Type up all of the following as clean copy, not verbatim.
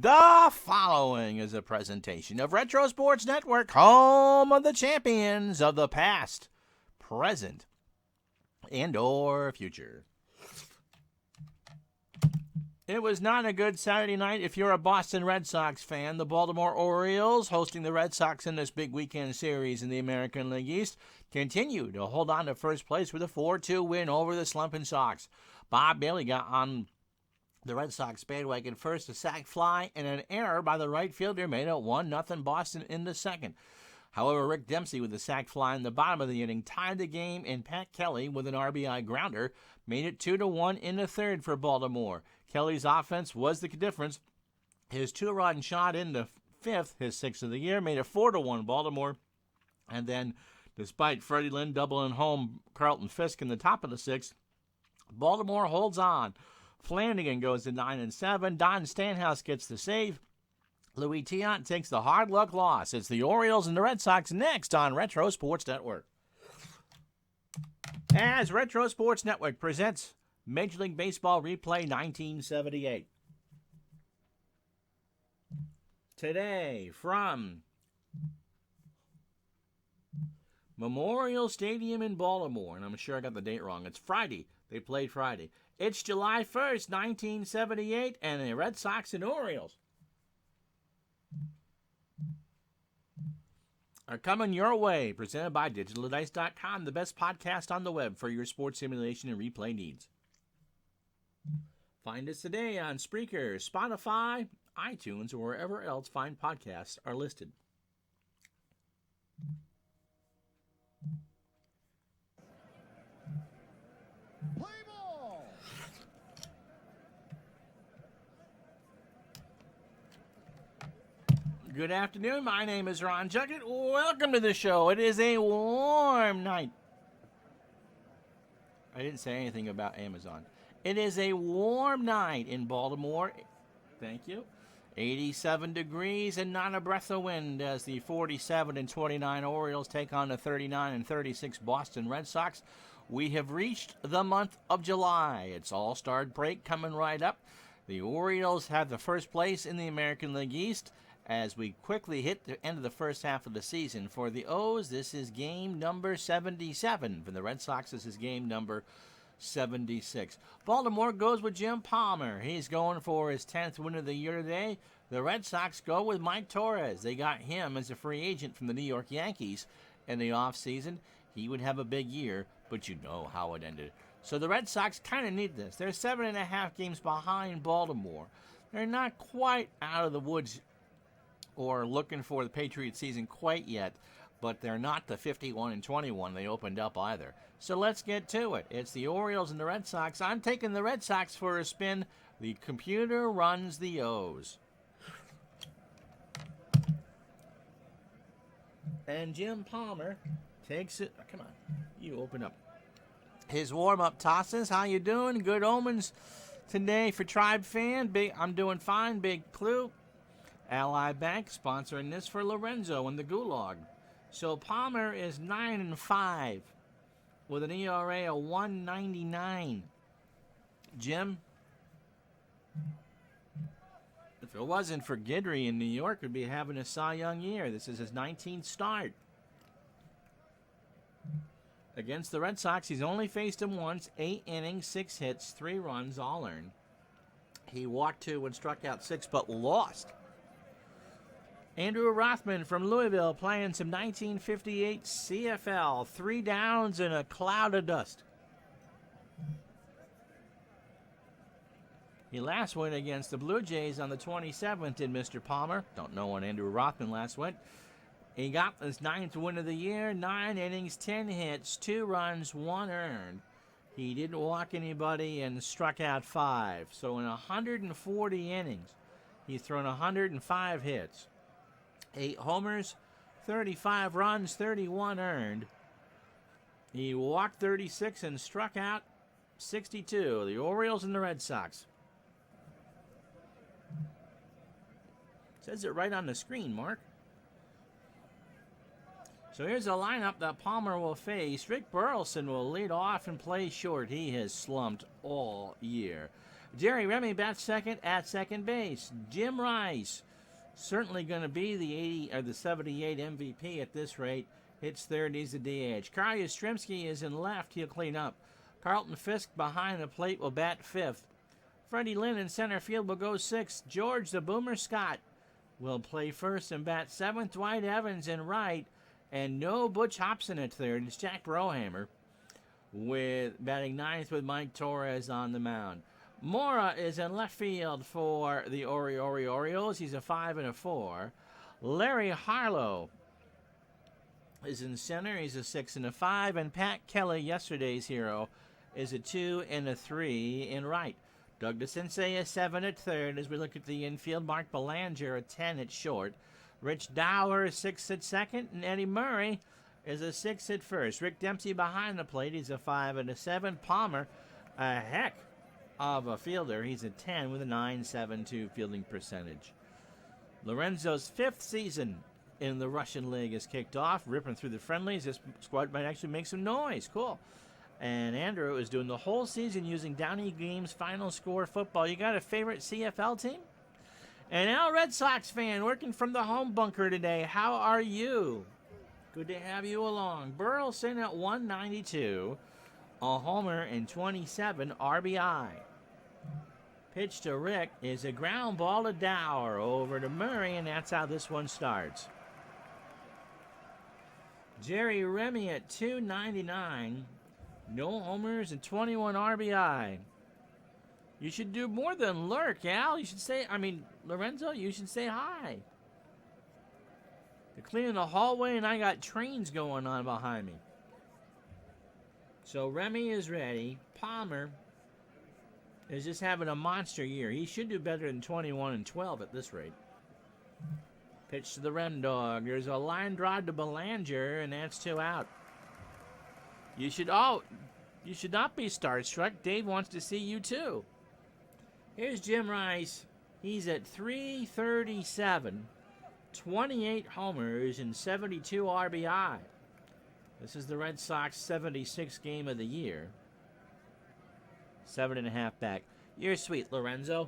The following is a presentation of Retro Sports Network, home of the champions of the past, present, and or future. It was not a good Saturday night if you're a Boston Red Sox fan. The Baltimore Orioles, hosting the Red Sox in this big weekend series in the American League East, continue to hold on to first place with a 4-2 win over the slumping Sox. Bob Bailey got on the Red Sox bandwagon first, a sac fly and an error by the right fielder made it 1-0 Boston in the second. However, Rick Dempsey with a sac fly in the bottom of the inning tied the game, and Pat Kelly with an RBI grounder made it 2-1 in the third for Baltimore. Kelly's offense was the difference. His two-run shot in the fifth, his sixth of the year, made it 4-1 Baltimore. And then, despite Freddie Lynn doubling home Carlton Fisk in the top of the sixth, Baltimore holds on. Flanagan goes to 9-7. Don Stanhouse gets the save. Louis Tiant takes the hard luck loss. It's the Orioles and the Red Sox next on Retro Sports Network. As Retro Sports Network presents Major League Baseball Replay 1978. Today from Memorial Stadium in Baltimore, and I'm sure I got the date wrong. It's Friday. They played Friday. It's July 1st, 1978, and the Red Sox and Orioles are coming your way, presented by DigitalDice.com, the best podcast on the web for your sports simulation and replay needs. Find us today on Spreaker, Spotify, iTunes, or wherever else fine podcasts are listed. Good afternoon. My name is Ron Juggett. Welcome to the show. It is a warm night. I didn't say anything about Amazon. It is a warm night in Baltimore. Thank you. 87 degrees and not a breath of wind as the 47-29 Orioles take on the 39-36 Boston Red Sox. We have reached the month of July. It's All-Star break coming right up. The Orioles have the first place in the American League East. As we quickly hit the end of the first half of the season. For the O's, this is game number 77. For the Red Sox, this is game number 76. Baltimore goes with Jim Palmer. He's going for his 10th win of the year today. The Red Sox go with Mike Torres. They got him as a free agent from the New York Yankees in the offseason. He would have a big year, but you know how it ended. So the Red Sox kind of need this. They're 7.5 games behind Baltimore. They're not quite out of the woods or looking for the Patriots season quite yet, but they're not the 51-21 they opened up either. So let's get to it. It's the Orioles and the Red Sox. I'm taking the Red Sox for a spin. The computer runs the O's. And Jim Palmer takes it. Come on, you open up. His warm-up tosses. How you doing? Good omens today for Tribe Fan. I'm doing fine. Big clue. Ally Bank sponsoring this for Lorenzo and the Gulag. So Palmer is 9-5 with an ERA of 1.99. Jim, if it wasn't for Guidry in New York, would be having a Cy Young year. This is his 19th start. Against the Red Sox, he's only faced him once. 8 innings, 6 hits, 3 runs, all earned. He walked 2 and struck out 6, but lost. Andrew Rothman from Louisville playing some 1958 CFL. 3 downs and a cloud of dust. He last went against the Blue Jays on the 27th, did Mr. Palmer. Don't know when Andrew Rothman last went. He got his 9th win of the year. 9 innings, 10 hits, 2 runs, 1 earned. He didn't walk anybody and struck out 5. So in 140 innings, he's thrown 105 hits. 8 homers, 35 runs, 31 earned. He walked 36 and struck out 62. The Orioles and the Red Sox. Says it right on the screen, Mark. So here's a lineup that Palmer will face. Rick Burleson will lead off and play short. He has slumped all year. Jerry Remy bats second at second base. Jim Rice, certainly going to be the 80 or the 78 MVP at this rate. Hits third, he's the DH. Carl Yastrzemski is in left, he'll clean up. Carlton Fisk behind the plate will bat fifth. Freddie Lynn in center field will go sixth. George the Boomer Scott will play first and bat seventh. Dwight Evans in right. And no Butch Hobson at third. It's Jack Brohammer with batting ninth with Mike Torres on the mound. Mora is in left field for the Orioles. He's a 5 and a 4. Larry Harlow is in center. He's a 6 and a 5. And Pat Kelly, yesterday's hero, is a 2 and a 3 in right. Doug DeCinces is 7 at third. As we look at the infield, Mark Belanger a 10 at short. Rich Dower is 6 at second, and Eddie Murray is a 6 at first. Rick Dempsey behind the plate. He's a 5 and a 7. Palmer, a heck of a fielder. He's a 10 with a .972 fielding percentage. Lorenzo's fifth season in the Russian League is kicked off, ripping through the friendlies. This squad might actually make some noise. Cool. And Andrew is doing the whole season using Downey Games Final Score football. You got a favorite CFL team? And now Red Sox fan working from the home bunker today. How are you? Good to have you along. Burleson at 192. A homer and 27 RBI. Pitch to Rick is a ground ball to Dower over to Murray, and that's how this one starts. Jerry Remy at 299. No homers and 21 RBI. You should do more than lurk, Al. You should say, Lorenzo, you should say hi. They're cleaning the hallway, and I got trains going on behind me. So Remy is ready. Palmer is just having a monster year. He should do better than 21 and 12 at this rate. Pitch to the Ren Dog. There's a line drive to Belanger, and that's 2 out. You should not be starstruck. Dave wants to see you too. Here's Jim Rice. He's at 337, 28 homers and 72 RBI. This is the Red Sox 76th game of the year. 7.5 back. You're sweet, Lorenzo.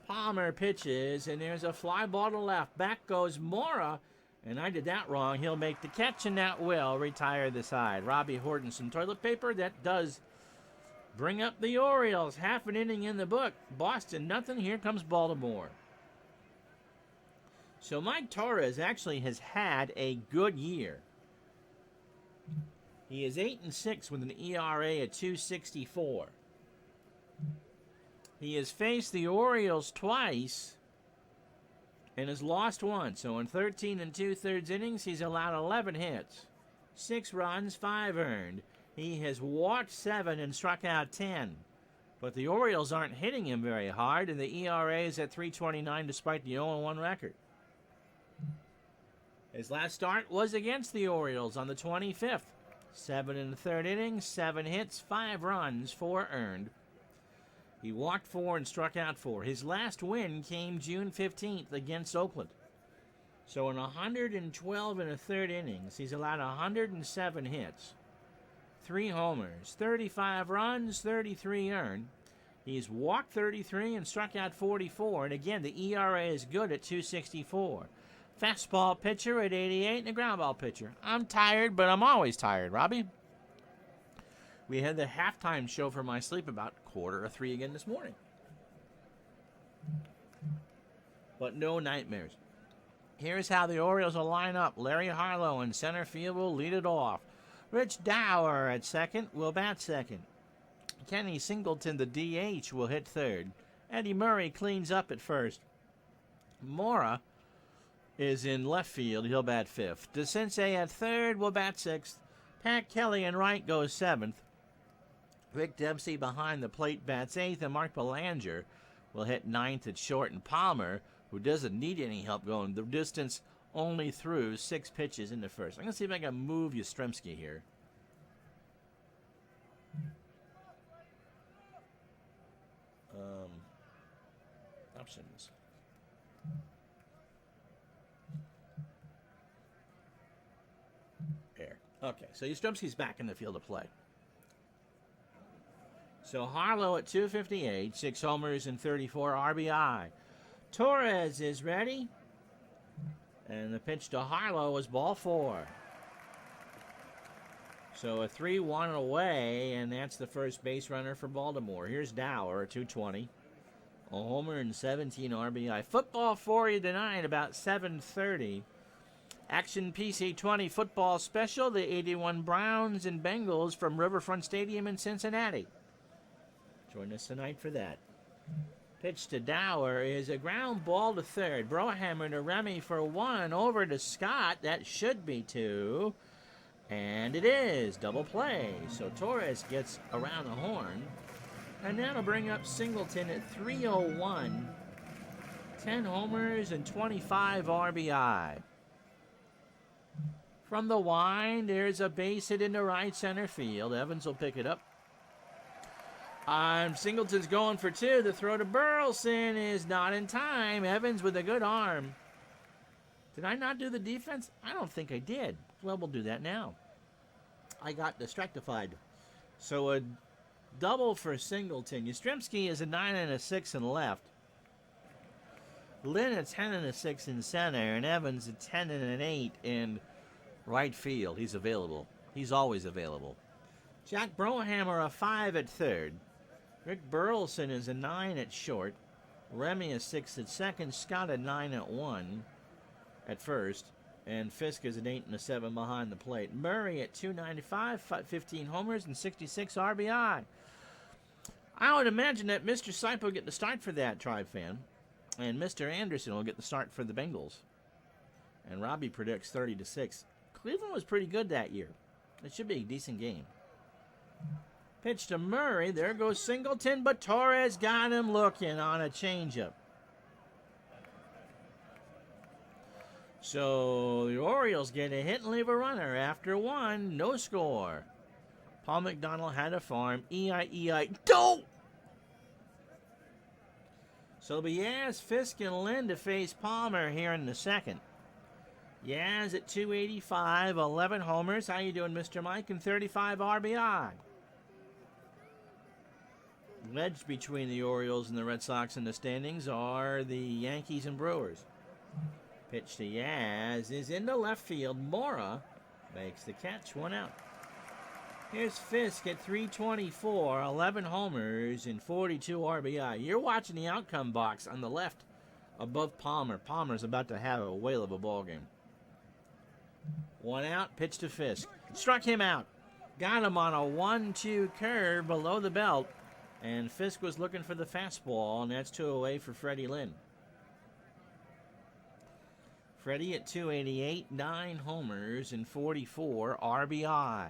Palmer pitches, and there's a fly ball to left. Back goes Mora. And I did that wrong. He'll make the catch, and that will retire the side. Robbie Horton, some toilet paper. That does bring up the Orioles. Half an inning in the book. Boston, nothing. Here comes Baltimore. So Mike Torres actually has had a good year. He is 8 and 6 with an ERA at 2.64. He has faced the Orioles twice and has lost one. So in 13 2/3 innings, he's allowed 11 hits, 6 runs, 5 earned. He has walked 7 and struck out 10. But the Orioles aren't hitting him very hard, and the ERA is at 3.29 despite the 0-1 record. His last start was against the Orioles on the 25th. 7 1/3 innings, 7 hits, 5 runs, 4 earned. He walked 4 and struck out 4. His last win came June 15th against Oakland. So in 112 1/3 innings, he's allowed 107 hits, 3 homers, 35 runs, 33 earned. He's walked 33 and struck out 44. And again, the ERA is good at 2.64. Fastball pitcher at 88 and a ground ball pitcher. I'm tired, but I'm always tired, Robbie. We had the halftime show for my sleep about 2:45 again this morning. But no nightmares. Here's how the Orioles will line up. Larry Harlow in center field will lead it off. Rich Dower at second will bat second. Kenny Singleton, the DH, will hit third. Eddie Murray cleans up at first. Mora is in left field. He'll bat fifth. DeCinces at third will bat sixth. Pat Kelly in right goes seventh. Rick Dempsey behind the plate bats eighth, and Mark Belanger will hit ninth at short. And Palmer, who doesn't need any help going the distance, only threw 6 pitches in the first. I'm going to see if I can move Yastrzemski here. Options. There. Okay, so Yastrzemski's back in the field of play. So Harlow at 258, 6 homers and 34 RBI. Torres is ready. And the pitch to Harlow is ball 4. So a 3-1 away, and that's the first base runner for Baltimore. Here's Dower at 220. A homer and 17 RBI. Football for you tonight about 7:30. Action PC20 football special, the 81 Browns and Bengals from Riverfront Stadium in Cincinnati. Join us tonight for that. Pitch to Dower is a ground ball to third. Brohammer to Remy for 1. Over to Scott. That should be 2. And it is. Double play. So Torres gets around the horn. And that'll bring up Singleton at 301. 10 homers and 25 RBI. From the wind, there's a base hit into right center field. Evans will pick it up. Singleton's going for 2. The throw to Burleson is not in time. Evans with a good arm. Did I not do the defense? I don't think I did. Well, we'll do that now. I got distractified. So a double for Singleton. Yastrzemski is a 9 and a 6 in left. Lynn a 10 and a 6 in center. And Evans a 10 and an 8 in right field. He's available. He's always available. Jack Brohammer a 5 at third. Rick Burleson is a 9 at short. Remy a 6 at second. Scott a 9 at 1 at first. And Fisk is an 8 and a 7 behind the plate. Murray at 295, 15 homers and 66 RBI. I would imagine that Mr. Sipe will get the start for that, Tribe fan. And Mr. Anderson will get the start for the Bengals. And Robbie predicts 30-6. Cleveland was pretty good that year. It should be a decent game. Pitch to Murray. There goes Singleton, but Torres got him looking on a changeup. So the Orioles get a hit and leave a runner after 1. No score. Paul McDonald had a farm. E-I-E-I. Don't! So it'll be Yaz, Fisk, and Lynn to face Palmer here in the second. Yaz at 285, 11 homers. How you doing, Mr. Mike? And 35 RBI. Wedged between the Orioles and the Red Sox in the standings are the Yankees and Brewers. Pitch to Yaz is into left field. Mora makes the catch. 1 out. Here's Fisk at 324, 11 homers and 42 RBI. You're watching the outcome box on the left above Palmer. Palmer's about to have a whale of a ball game. 1 out. Pitch to Fisk. Struck him out. Got him on a 1-2 curve below the belt. And Fisk was looking for the fastball, and that's 2 away for Freddie Lynn. Freddie at 288, 9 homers and 44 RBI.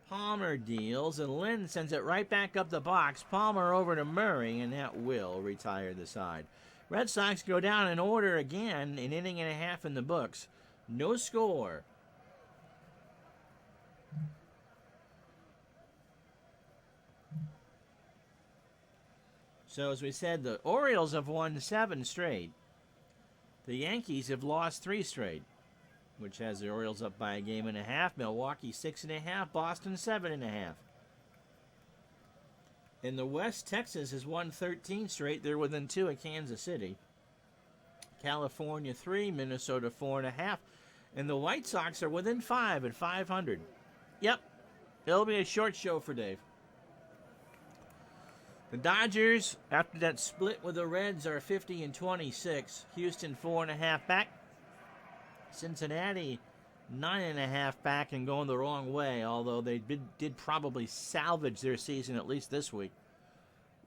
Palmer deals, and Lynn sends it right back up the box. Palmer over to Murray, and that will retire the side. Red Sox go down in order again, an inning and a half in the books. No score. So as we said, the Orioles have won 7 straight. The Yankees have lost 3 straight, which has the Orioles up by a game and a half. Milwaukee 6.5, Boston 7.5. In the West, Texas has won 13 straight. They're within 2 of Kansas City. California 3, Minnesota 4.5. And the White Sox are within 5 at 500. Yep, it'll be a short show for Dave. The Dodgers, after that split with the Reds, are 50 and 26. Houston 4.5 back. Cincinnati 9.5 back and going the wrong way, although they did probably salvage their season at least this week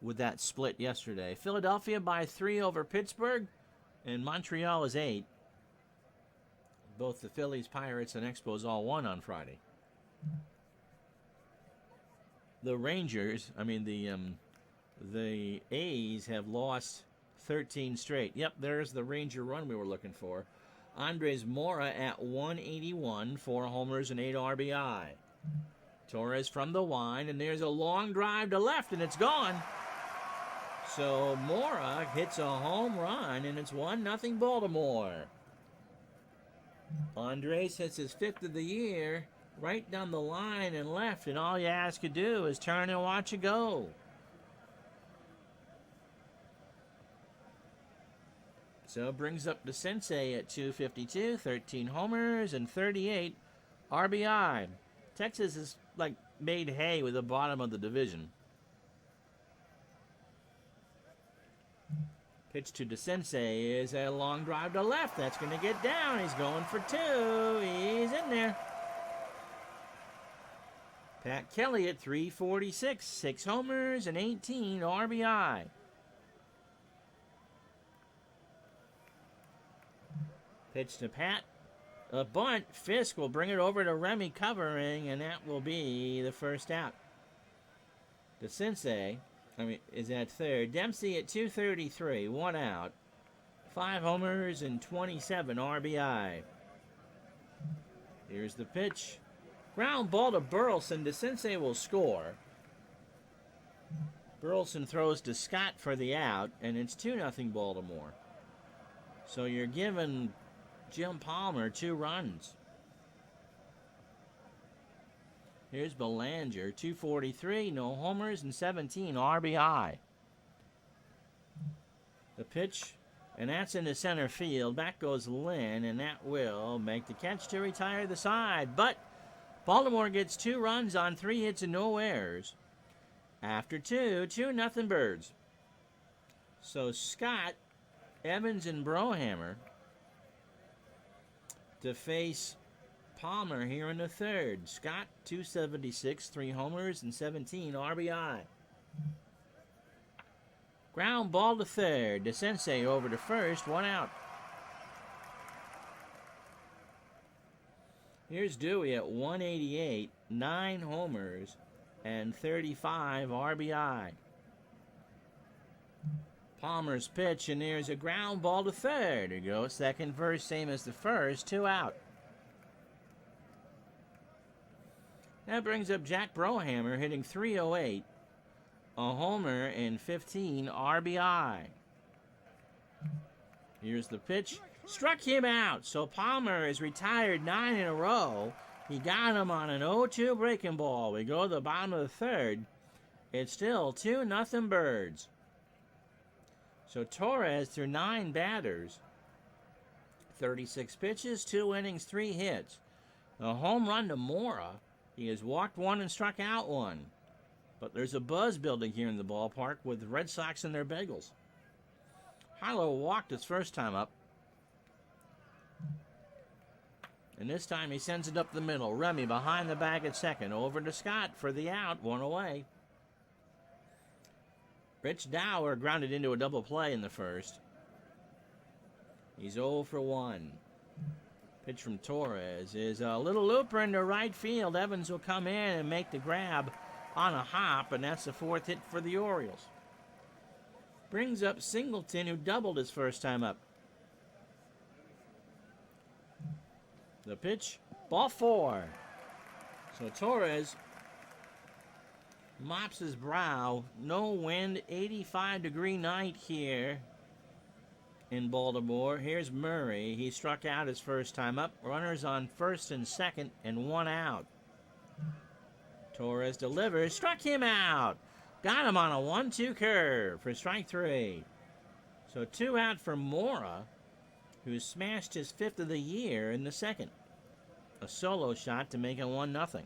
with that split yesterday. Philadelphia by 3 over Pittsburgh, and Montreal is 8. Both the Phillies, Pirates, and Expos all won on Friday. The Rangers, the A's have lost 13 straight. Yep, there's the Ranger run we were looking for. Andres Mora at 181, 4 homers and 8 RBI. Torres from the wind, and there's a long drive to left, and it's gone. So Mora hits a home run, and it's 1-0 Baltimore. Andres hits his 5th of the year, right down the line and left, and all you ask to do is turn and watch it go. So it brings up the Sensei at 252, 13 homers and 38 RBI. Texas has made hay with the bottom of the division. Pitch to the Sensei is a long drive to left. That's going to get down. He's going for two. He's in there. Pat Kelly at 346, 6 homers and 18 RBI. Pitch to Pat. A bunt. Fisk will bring it over to Remy covering, and that will be the first out. The Sensei is at third. Dempsey at 233, 1 out. 5 homers and 27 RBI. Here's the pitch. Ground ball to Burleson. The Sensei will score. Burleson throws to Scott for the out, and it's 2-0 Baltimore. So you're giving Jim Palmer 2 runs. Here's Belanger, 243, no homers and 17 RBI. The pitch, and that's into center field. Back goes Lynn, and that will make the catch to retire the side. But Baltimore gets 2 runs on 3 hits and no errors. After 2-0 Birds. So Scott, Evans, and Brohammer to face Palmer here in the third. Scott, 276, 3 homers and 17 RBI. Ground ball to third. The Sensei over to first, 1 out. Here's Dewey at 188, 9 homers and 35 RBI. Palmer's pitch, and there's a ground ball to third. There you go. Second verse, same as the first, 2 out. That brings up Jack Brohammer hitting 308, a homer and 15 RBI. Here's the pitch. Struck him out, so Palmer is retired 9 in a row. He got him on an 0-2 breaking ball. We go to the bottom of the third. It's still 2-0 Birds. So Torres threw 9 batters, 36 pitches, 2 innings, 3 hits. A home run to Mora. He has walked 1 and struck out 1. But there's a buzz building here in the ballpark with the Red Sox and their bagels. Harlow walked his first time up. And this time he sends it up the middle. Remy behind the bag at second. Over to Scott for the out. 1 away. Rich Dower grounded into a double play in the first. He's 0 for 1. Pitch from Torres is a little looper into right field. Evans will come in and make the grab on a hop, and that's the 4th hit for the Orioles. Brings up Singleton, who doubled his first time up. The pitch, ball 4. So Torres mops his brow. No wind, 85-degree night here in Baltimore. Here's Murray. He struck out his first time up. Runners on first and second and 1 out. Torres delivers. Struck him out. Got him on a 1-2 curve for strike 3. So 2 out for Mora, who smashed his 5th of the year in the second. A solo shot to make it 1-0.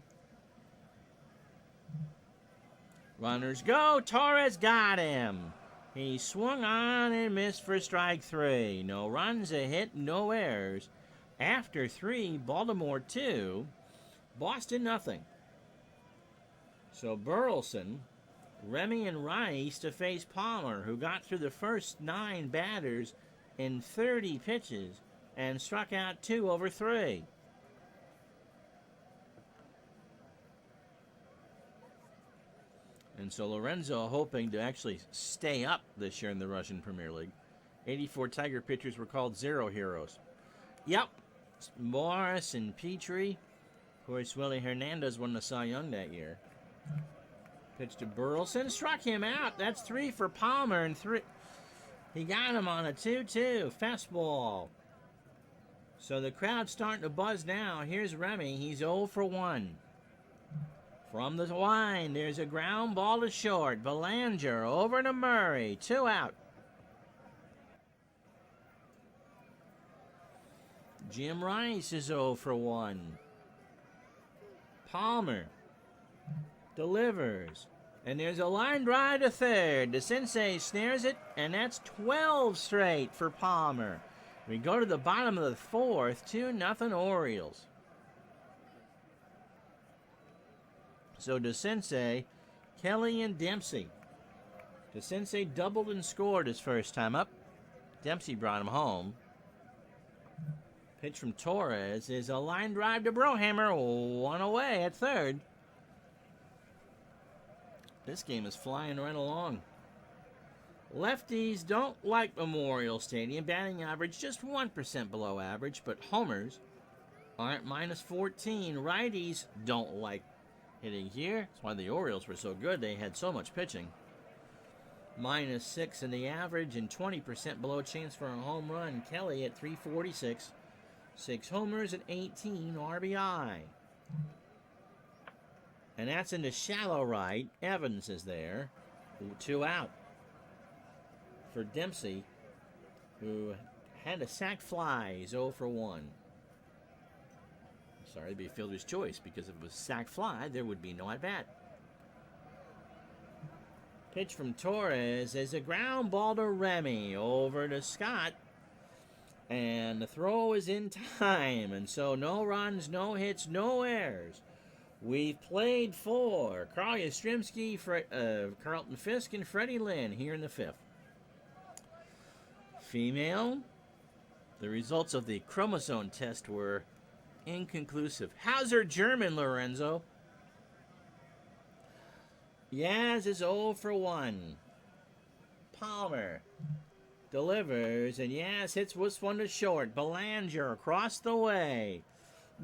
Runners go. Torres got him. He swung on and missed for strike 3. No runs, a hit, no errors. After 3, Baltimore 2, Boston nothing. So Burleson, Remy, and Rice to face Palmer, who got through the first 9 batters in 30 pitches and struck out 2 over 3. And so Lorenzo hoping to actually stay up this year in the Russian Premier League. 84 Tiger pitchers were called 0 heroes. Yep, Morris and Petrie. Of course, Willie Hernandez won the Cy Young that year. Pitch to Burleson, struck him out. That's 3 for Palmer, and 3. He got him on a 2-2 fastball. So the crowd's starting to buzz now. Here's Remy. He's 0 for 1. From the line, there's a ground ball to short. Belanger over to Murray. 2 out. Jim Rice is 0 for 1. Palmer delivers. And there's a line drive to third. The Sensei snares it, and that's 12 straight for Palmer. We go to the bottom of the fourth, 2-0 Orioles. So DeCinces, Kelly, and Dempsey. DeCinces doubled and scored his first time up. Dempsey brought him home. Pitch from Torres is a line drive to Brohammer. 1 away at third. This game is flying right along. Lefties don't like Memorial Stadium. Batting average just 1% below average, but homers aren't -14. Righties don't like hitting here. That's why the Orioles were so good. They had so much pitching. -6 in the average and 20% below chance for a home run. Kelly at 346. 6 homers and 18 RBI. And that's into shallow right. Evans is there. 2 out. For Dempsey, who had a sac fly. He's 0 for 1. Sorry, it'd be a fielder's choice, because if it was sac fly, there would be no at-bat. Pitch from Torres is a ground ball to Remy. Over to Scott. And the throw is in time. And so no runs, no hits, no errors. We've played for Carl Yastrzemski, Carlton Fisk, and Freddie Lynn here in the 5th. Female, the results of the chromosome test were inconclusive. How's her German, Lorenzo? Yaz is 0 for 1. Palmer delivers, and Yaz hits this one to short. Belanger across the way.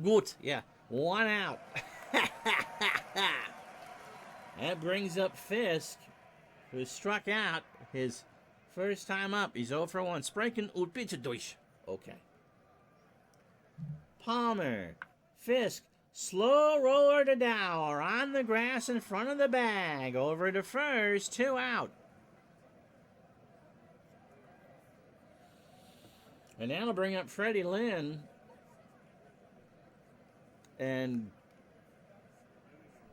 Gut, yeah, 1 out. That brings up Fisk, who struck out his first time up. He's 0 for 1. Sprechen und bitte durch. Okay. Palmer. Fisk. Slow roller to Dower. On the grass in front of the bag. Over to first. 2 out. And that'll bring up Freddie Lynn. And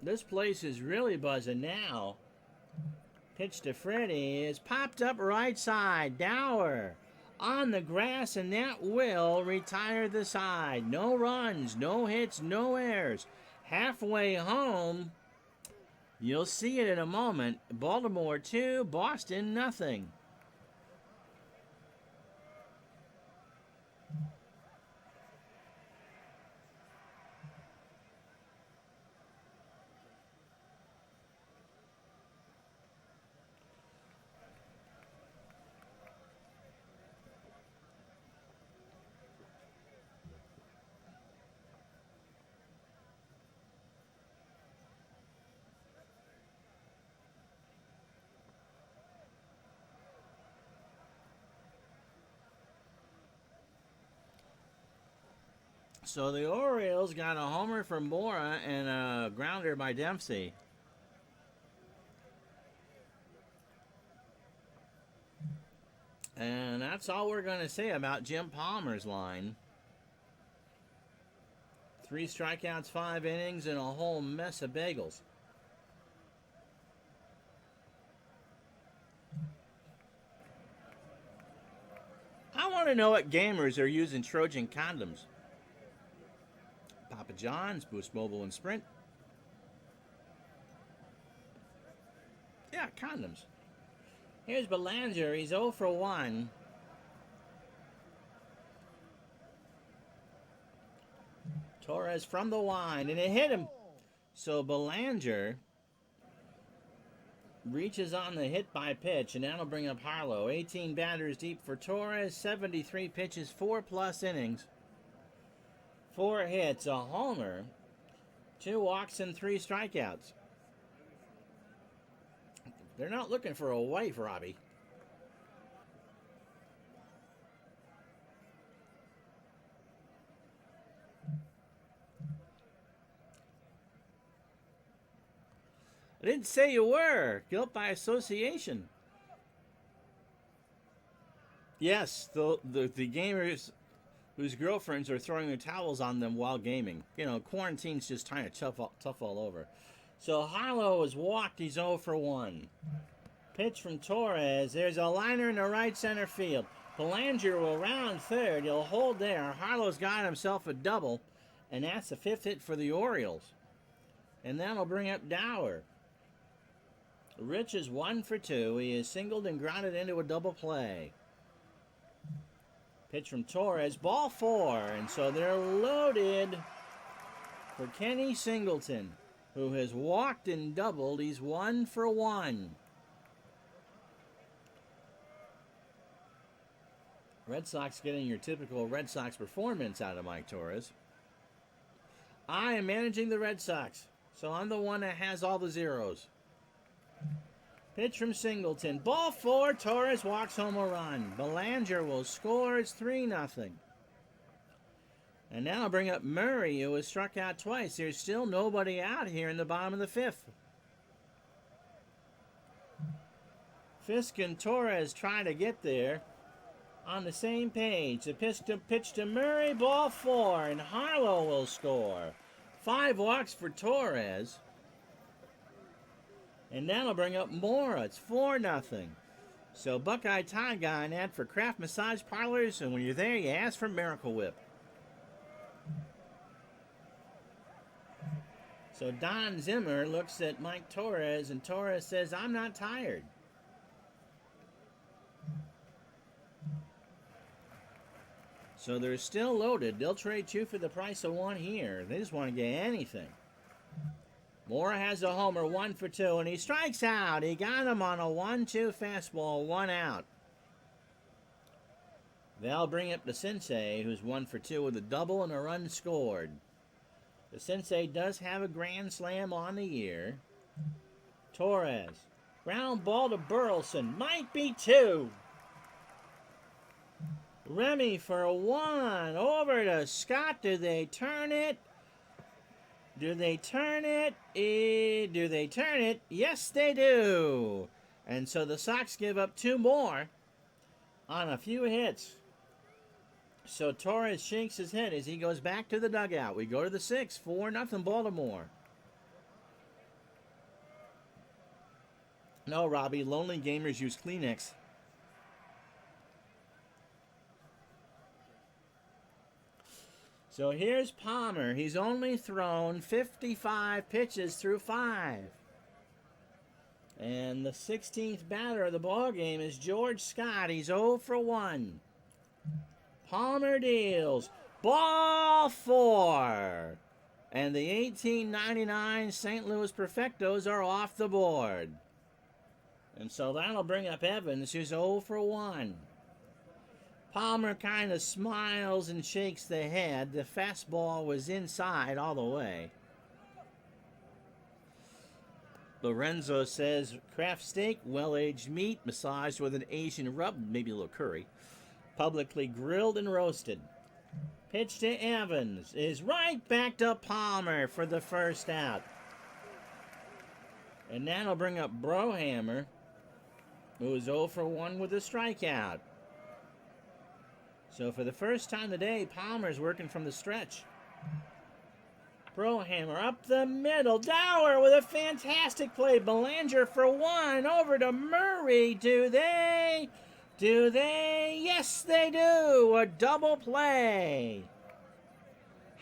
this place is really buzzing now. Pitch to Freddie is popped up right side. Dower on the grass, and that will retire the side. No runs, no hits, no errors. Halfway home, you'll see it in a moment. Baltimore 2, Boston nothing. So the Orioles got a homer from Mora and a grounder by Dempsey. And that's all we're going to say about Jim Palmer's line. 3 strikeouts, 5 innings, and a whole mess of bagels. I want to know what gamers are using Trojan condoms. Papa John's, Boost Mobile, and Sprint. Yeah, condoms. Here's Belanger. He's 0 for 1. Torres from the line, and it hit him. So Belanger reaches on the hit by pitch, and that'll bring up Harlow. 18 batters deep for Torres, 73 pitches, 4+ innings. 4 hits, a homer, 2 walks, and 3 strikeouts. They're not looking for a wife, Robbie. I didn't say you were. Guilt by association. Yes, the gamers whose girlfriends are throwing their towels on them while gaming. You know, quarantine's just trying to tough all over. So Harlow is walked. He's 0 for 1. Pitch from Torres. There's a liner in the right center field. Belanger will round third. He'll hold there. Harlow's got himself a double, and that's the 5th hit for the Orioles. And that'll bring up Dower. Rich is 1 for 2. He is singled and grounded into a double play. Pitch from Torres. Ball 4. And so they're loaded for Kenny Singleton, who has walked and doubled. He's 1 for 1. Red Sox getting your typical Red Sox performance out of Mike Torres. I am managing the Red Sox, so I'm the one that has all the zeros. Pitch from Singleton. Ball 4. Torres walks home a run. Belanger will score. It's 3-0. And now I'll bring up Murray, who was struck out twice. There's still nobody out here in the bottom of the 5th. Fisk and Torres try to get there on the same page. The pitch to Murray. Ball 4. And Harlow will score. 5 walks for Torres. And that'll bring up Mora. It's 4-0. So Buckeye Tie Guy, an ad for Kraft Massage Parlors. And when you're there, you ask for Miracle Whip. So Don Zimmer looks at Mike Torres, and Torres says, I'm not tired. So they're still loaded. They'll trade 2 for the price of 1 here. They just want to get anything. Mora has a homer, 1 for 2, and he strikes out. He got him on a 1-2 fastball, 1 out. They'll bring up the Sensei, who's 1 for 2 with a double and a run scored. The Sensei does have a grand slam on the year. Torres. Ground ball to Burleson. Might be 2. Remy for a 1. Over to Scott. Do they turn it? Do they turn it? Do they turn it? Yes, they do. And so the Sox give up 2 more on a few hits. So Torres shakes his head as he goes back to the dugout. We go to the 6th, 4-0 Baltimore. No, Robbie, lonely gamers use Kleenex. So here's Palmer. He's only thrown 55 pitches through 5. And the 16th batter of the ball game is George Scott. He's 0 for 1. Palmer deals. Ball 4. And the 1899 St. Louis Perfectos are off the board. And so that'll bring up Evans, who's 0 for 1. Palmer kind of smiles and shakes the head. The fastball was inside all the way. Lorenzo says, Kraft steak, well-aged meat, massaged with an Asian rub, maybe a little curry. Publicly grilled and roasted. Pitch to Evans is right back to Palmer for the first out. And that'll bring up Brohammer, who is 0 for 1 with a strikeout. So for the first time today, Palmer's working from the stretch. Brohammer up the middle. Dower with a fantastic play. Belanger for 1 over to Murray. Do they? Yes, they do. A double play.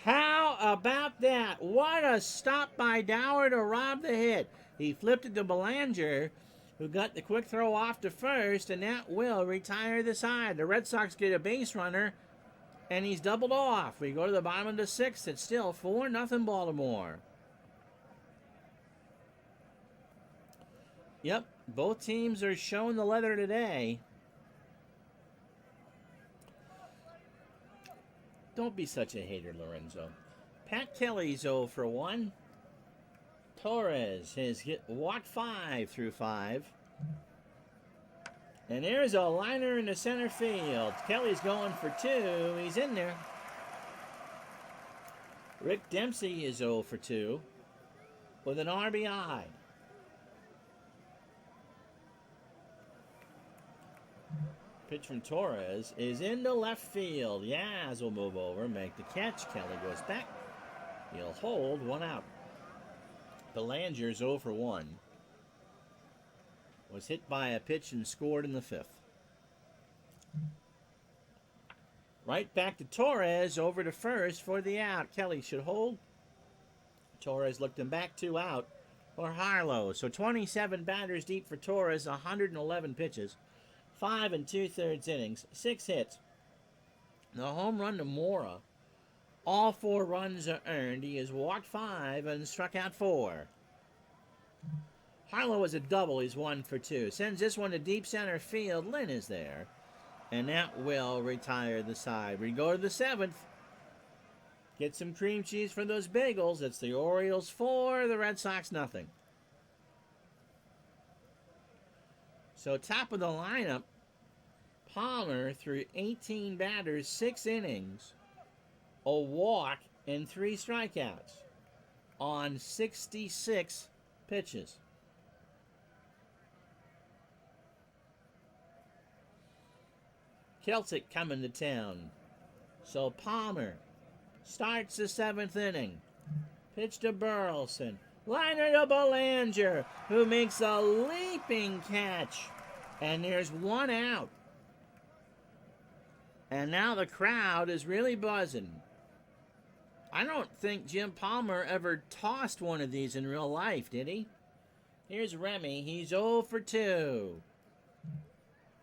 How about that? What a stop by Dower to rob the hit. He flipped it to Belanger, who got the quick throw off to first, and that will retire the side. The Red Sox get a base runner, and he's doubled off. We go to the bottom of the 6th. It's still 4-0 Baltimore. Yep, both teams are showing the leather today. Don't be such a hater, Lorenzo. Pat Kelly's 0 for 1. Torres has walked 5 through 5. And there's a liner in the center field. Kelly's going for 2. He's in there. Rick Dempsey is 0 for 2 with an RBI. Pitch from Torres is into left field. Yaz will move over, make the catch. Kelly goes back. He'll hold, 1 out. Belanger's 0 for 1. Was hit by a pitch and scored in the 5th. Right back to Torres, over to first for the out. Kelly should hold. Torres looked him back, 2 out for Harlow. So 27 batters deep for Torres, 111 pitches, 5 2/3 innings, 6 hits. The home run to Mora. All 4 runs are earned. He has walked 5 and struck out 4. Harlow is a double. He's 1 for 2. Sends this one to deep center field. Lynn is there. And that will retire the side. We go to the 7th. Get some cream cheese for those bagels. It's the Orioles 4, the Red Sox nothing. So top of the lineup, Palmer threw 18 batters, 6 innings, a walk, and 3 strikeouts on 66 pitches. Celtic coming to town. So Palmer starts the 7th inning. Pitch to Burleson. Liner to Belanger, who makes a leaping catch. And there's 1 out. And now the crowd is really buzzing. I don't think Jim Palmer ever tossed one of these in real life, did he? Here's Remy. He's 0 for 2.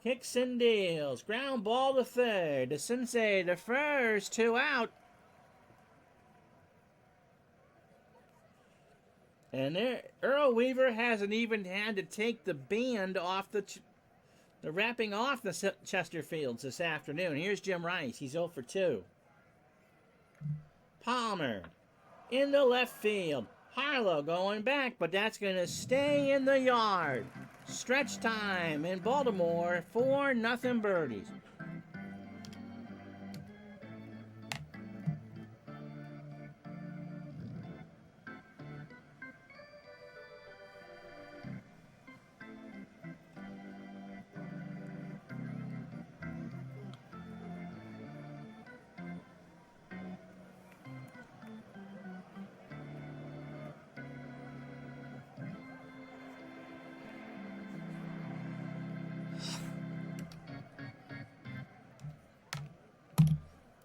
Kicks and deals. Ground ball to third. To Sensei to first. 2 out. And there, Earl Weaver hasn't even had to take the band off the wrapping off the Chesterfields this afternoon. Here's Jim Rice. He's 0 for 2. Palmer into left field. Harlow going back, but that's going to stay in the yard. Stretch time in Baltimore, 4-0 birdies.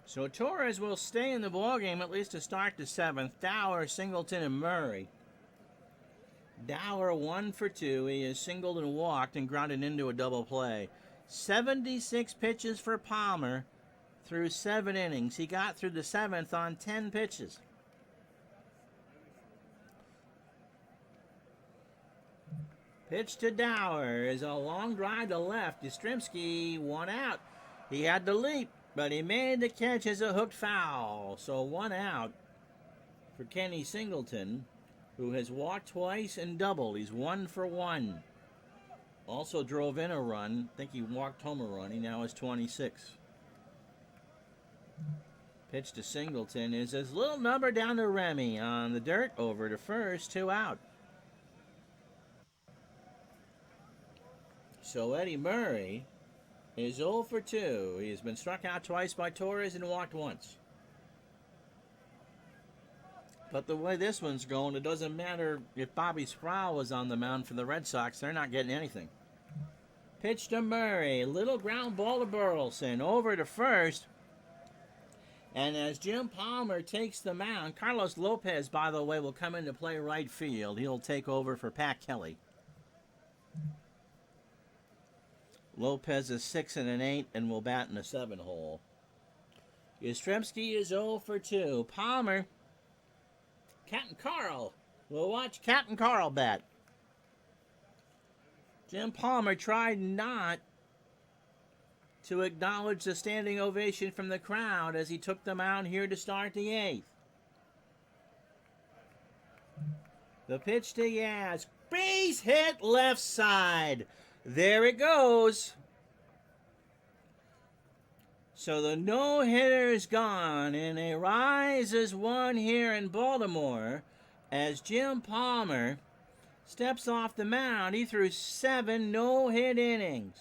So Torres will stay in the ballgame at least to start the 7th. Dower, Singleton, and Murray. Dower 1 for 2. He has singled and walked and grounded into a double play. 76 pitches for Palmer through 7 innings. He got through the 7th on 10 pitches. Pitch to Dower is a long drive to left. Yastrzemski 1 out. He had to leap, but he made the catch as a hooked foul. So 1 out for Kenny Singleton, who has walked twice and doubled. He's 1 for 1. Also drove in a run. I think he walked home a run. He now has 26. Pitch to Singleton is his little number down to Remy on the dirt, over to first, 2 out. So Eddie Murray is 0 for 2. He has been struck out twice by Torres and walked once. But the way this one's going, it doesn't matter if Bobby Sproul was on the mound for the Red Sox. They're not getting anything. Pitch to Murray. Little ground ball to Burleson. Over to first. And as Jim Palmer takes the mound, Carlos Lopez, by the way, will come into play right field. He'll take over for Pat Kelly. Lopez is 6 and an 8 and will bat in the 7 hole. Yastrzemski is 0 for 2. Palmer, Captain Carl. We'll watch Captain Carl bat. Jim Palmer tried not to acknowledge the standing ovation from the crowd as he took the mound here to start the 8th. The pitch to Yaz. Base hit left side. There it goes. So the no-hitter is gone, and a rise is won here in Baltimore as Jim Palmer steps off the mound. He threw 7 no-hit innings.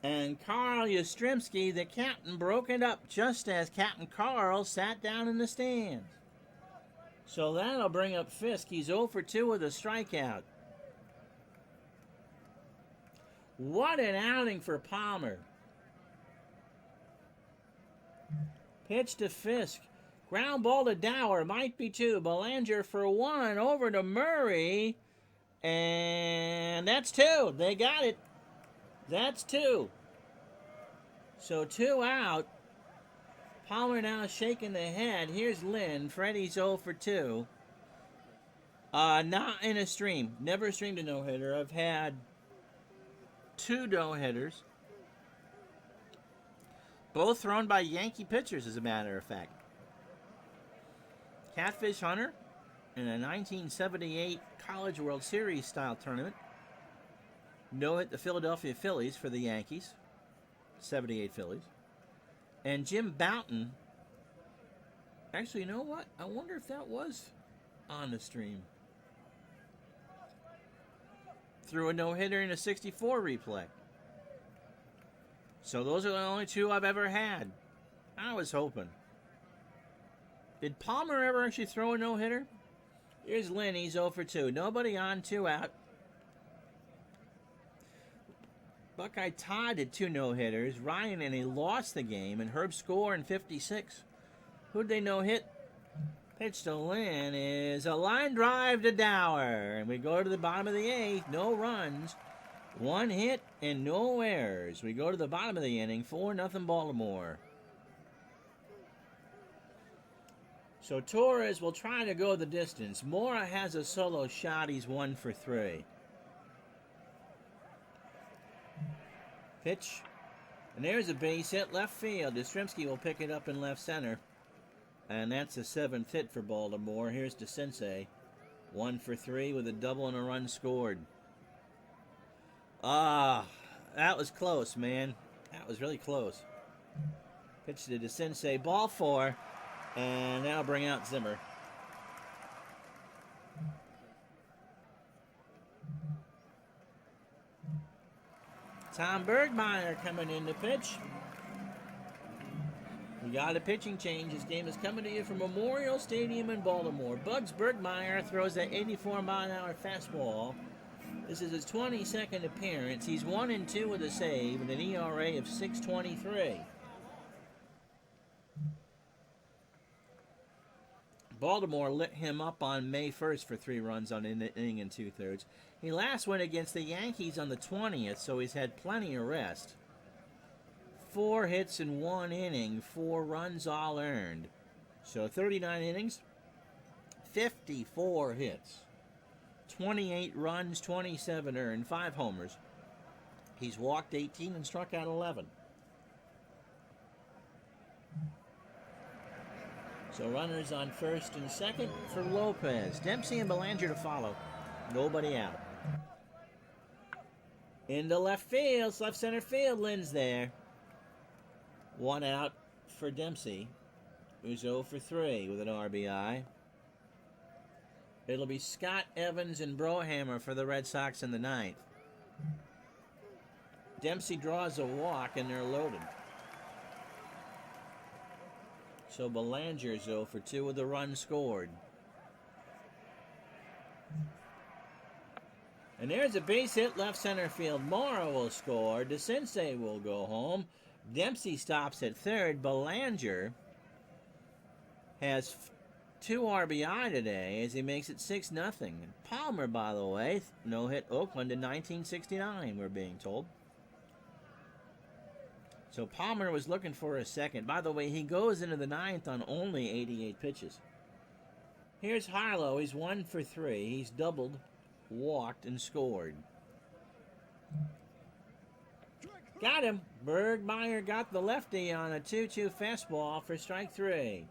And Carl Yastrzemski, the captain, broke it up just as Captain Carl sat down in the stands. So that'll bring up Fisk. He's 0 for 2 with a strikeout. What an outing for Palmer. Pitch to Fisk. Ground ball to Dower. Might be 2. Belanger for 1. Over to Murray. And that's 2. They got it. That's 2. So 2 out. Palmer now shaking the head. Here's Lynn. Freddie's 0 for 2. Not in a stream. Never streamed a no-hitter. I've had 2 no-hitters. Both thrown by Yankee pitchers, as a matter of fact. Catfish Hunter in a 1978 College World Series style tournament. No-hit the Philadelphia Phillies for the Yankees. 78 Phillies. And Jim Bouton. Actually, you know what? I wonder if that was on the stream. Threw a no-hitter in a 64 replay. So those are the only 2 I've ever had. I was hoping. Did Palmer ever actually throw a no-hitter? Here's Lynn. He's 0 for 2. Nobody on, 2 out. Buckeye Todd did 2 no-hitters. Ryan, and he lost the game. And Herb Score in 56. Who'd they no-hit? Pitch to Lynn is a line drive to Dower. And we go to the bottom of the 8th. No runs. 1 hit and no errors. We go to the bottom of the inning. 4-0 Baltimore. So Torres will try to go the distance. Mora has a solo shot. He's 1 for 3. Pitch. And there's a base hit left field. Yastrzemski will pick it up in left center. And that's the 7th hit for Baltimore. Here's DeCinces. 1 for 3 with a double and a run scored. That was close, man. That was really close. Pitch to DeCinces. Ball 4. And that'll bring out Zimmer. Tom Bergmeyer coming in to pitch. We got a pitching change. This game is coming to you from Memorial Stadium in Baltimore. Bugs Bergmeyer throws that 84-mile-an-hour fastball. This is his 22nd appearance. He's 1-2 with a save and an ERA of 6.23. Baltimore lit him up on May 1st for 3 runs on an inning and 2/3. He last went against the Yankees on the 20th, so he's had plenty of rest. 4 hits in 1 inning, 4 runs all earned. So 39 innings, 54 hits, 28 runs, 27 earned, 5 homers. He's walked 18 and struck out 11. So runners on first and second for Lopez. Dempsey and Belanger to follow. Nobody out. Into left field, left center field, Lynn's there. 1 out for Dempsey, who's 0 for 3 with an RBI. It'll be Scott, Evans, and Brohammer for the Red Sox in the 9th. Dempsey draws a walk, and they're loaded. So Belanger's 0 for 2 with a run scored. And there's a base hit left center field. Mora will score. DeCinces will go home. Dempsey stops at third. Belanger has 2 RBI today as he makes it 6-0. Palmer, by the way, no-hit Oakland in 1969, we're being told. So Palmer was looking for a second. By the way, he goes into the 9th on only 88 pitches. Here's Harlow. He's 1 for 3. He's doubled, walked, and scored. Got him. Bergmeyer got the lefty on a 2-2 fastball for strike 3.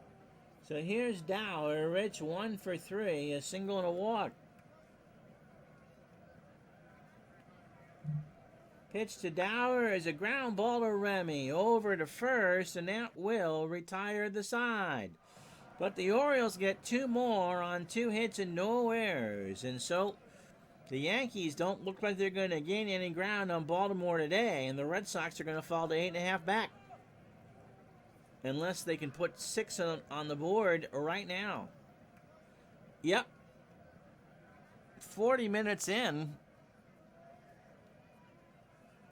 So here's Dower. Rich 1 for 3, a single and a walk. Pitch to Dower is a ground ball to Remy. Over to first, and that will retire the side. But the Orioles get 2 more on 2 hits and no errors. And so The Yankees don't look like they're going to gain any ground on Baltimore today, and the Red Sox are going to fall to 8.5 back. Unless they can put 6 on the board right now. Yep. 40 minutes in.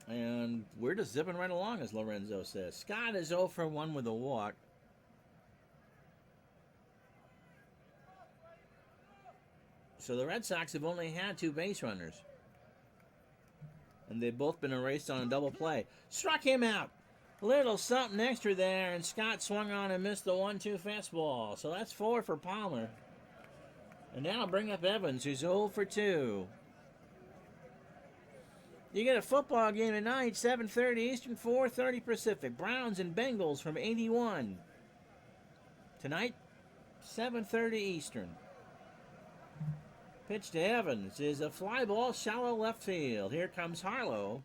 And we're just zipping right along, as Lorenzo says. Scott is 0 for 1 with a walk. So the Red Sox have only had 2 base runners. And they've both been erased on a double play. Struck him out. Little something extra there, and Scott swung on and missed the 1-2 fastball. So that's 4 for Palmer. And now bring up Evans, who's 0 for 2. You get a football game tonight, 7:30 Eastern, 4:30 Pacific. Browns and Bengals from 81. Tonight, 7:30 Eastern. Pitch to Evans is a fly ball, shallow left field. Here comes Harlow.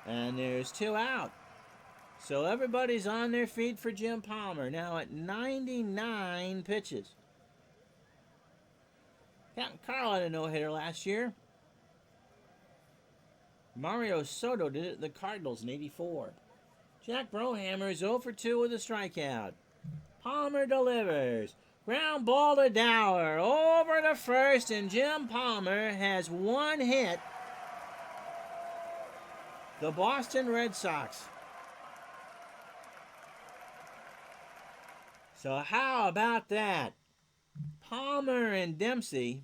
And there's 2 out. So everybody's on their feet for Jim Palmer. Now at 99 pitches. Captain Carl had a no-hitter last year. Mario Soto did it at the Cardinals in 84. Jack Brohammer is 0 for 2 with a strikeout. Palmer delivers. Ground ball to Dower. Over to first, and Jim Palmer has 1 hit. The Boston Red Sox. So how about that? Palmer and Dempsey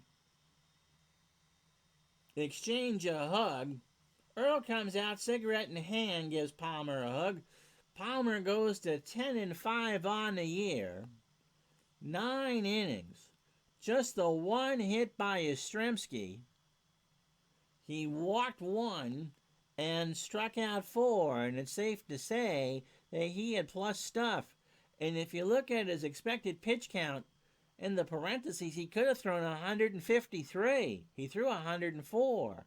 exchange a hug. Earl comes out, cigarette in hand, gives Palmer a hug. Palmer goes to 10-5 on the year. 9 innings. Just the 1 hit by Yastrzemski. He walked 1 and struck out 4, and it's safe to say that he had plus stuff. And if you look at his expected pitch count in the parentheses, he could have thrown 153. He threw 104.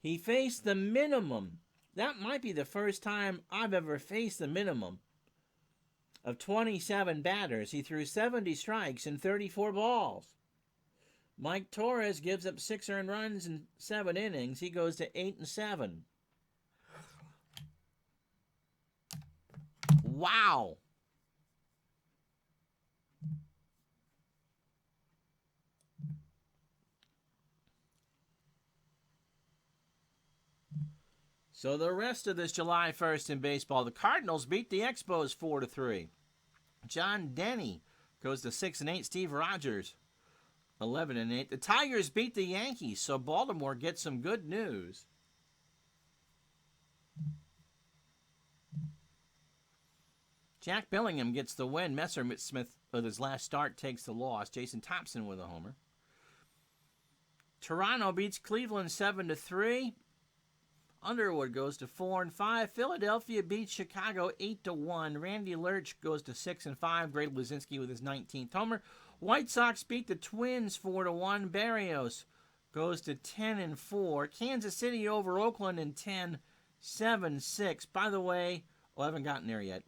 He faced the minimum. That might be the first time I've ever faced the minimum of 27 batters. He threw 70 strikes in 34 balls. Mike Torres gives up 6 earned runs in 7 innings. He goes to 8-7. Wow. So the rest of this July 1st in baseball, the Cardinals beat the Expos 4-3. John Denny goes to 6-8. Steve Rogers 11-8. The Tigers beat the Yankees, so Baltimore gets some good news. Jack Billingham gets the win. Messersmith with his last start takes the loss. Jason Thompson with a homer. Toronto beats Cleveland 7-3. Underwood goes to 4-5. Philadelphia beats Chicago 8-1. Randy Lurch goes to 6-5. Greg Luzinski with his 19th homer. White Sox beat the Twins 4-1. Barrios goes to 10-4. Kansas City over Oakland in 7-6. By the way, I haven't gotten there yet.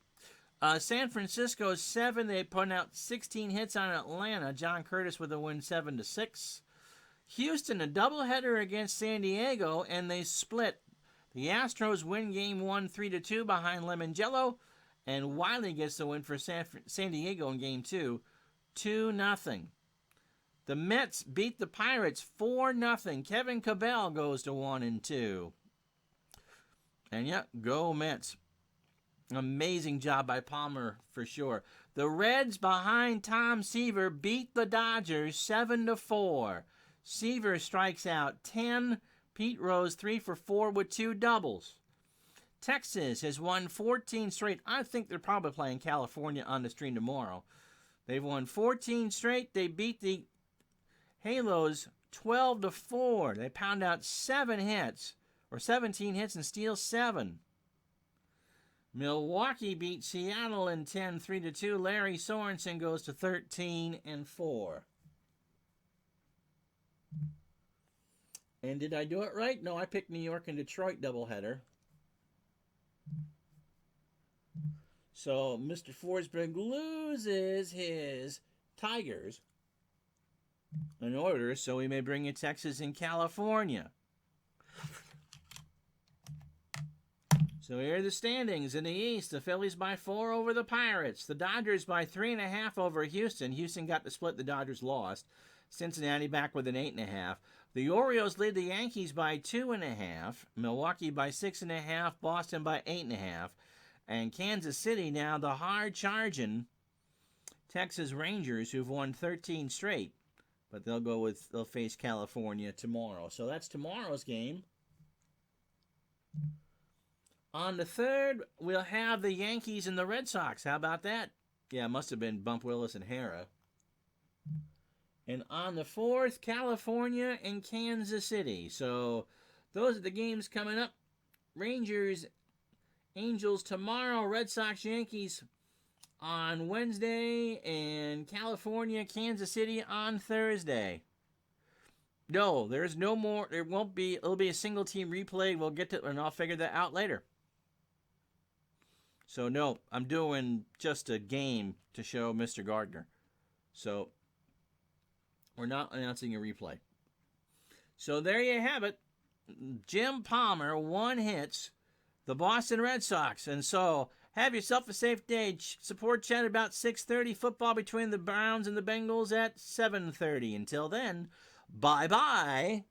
San Francisco 7. They put out 16 hits on Atlanta. John Curtis with a win 7-6. Houston a doubleheader against San Diego, and they split. The Astros win Game 1 3-2 behind Lemongello, and Wiley gets the win for San Diego in Game 2, 2-0. The Mets beat the Pirates 4-0. Kevin Cabell goes to 1-2. And yeah, go Mets. Amazing job by Palmer for sure. The Reds behind Tom Seaver beat the Dodgers 7-4. Seaver strikes out 10. Pete Rose 3 for 4 with 2 doubles. Texas has won 14 straight. I think they're probably playing California on the stream tomorrow. They've won 14 straight. They beat the Halos 12-4. They pound out 17 hits and steal 7. Milwaukee beat Seattle in 10 3-2. Larry Sorensen goes to 13-4. And did I do it right? No, I picked New York and Detroit doubleheader. So Mr. Forsberg loses his Tigers in order so we may bring you Texas and California. So here are the standings in the East. The Phillies by 4 over the Pirates. The Dodgers by 3.5 over Houston. Houston got the split. The Dodgers lost. Cincinnati back with an 8.5. The Orioles lead the Yankees by 2.5. Milwaukee by 6.5. Boston by 8.5. And Kansas City now the hard-charging Texas Rangers, who've won 13 straight. But they'll face California tomorrow. So that's tomorrow's game. On the 3rd, we'll have the Yankees and the Red Sox. How about that? Yeah, it must have been Bump Willis and Hara. And on the 4th, California and Kansas City. So those are the games coming up. Rangers, Angels tomorrow. Red Sox, Yankees on Wednesday. And California, Kansas City on Thursday. No, there's no more. There won't be. It'll be a single team replay. We'll get to it, and I'll figure that out later. So, no, I'm doing just a game to show Mr. Gardner. So, we're not announcing a replay. So, there you have it. Jim Palmer, 1 hits, the Boston Red Sox. And so, have yourself a safe day. Support chat about 6:30. Football between the Browns and the Bengals at 7:30. Until then, bye-bye.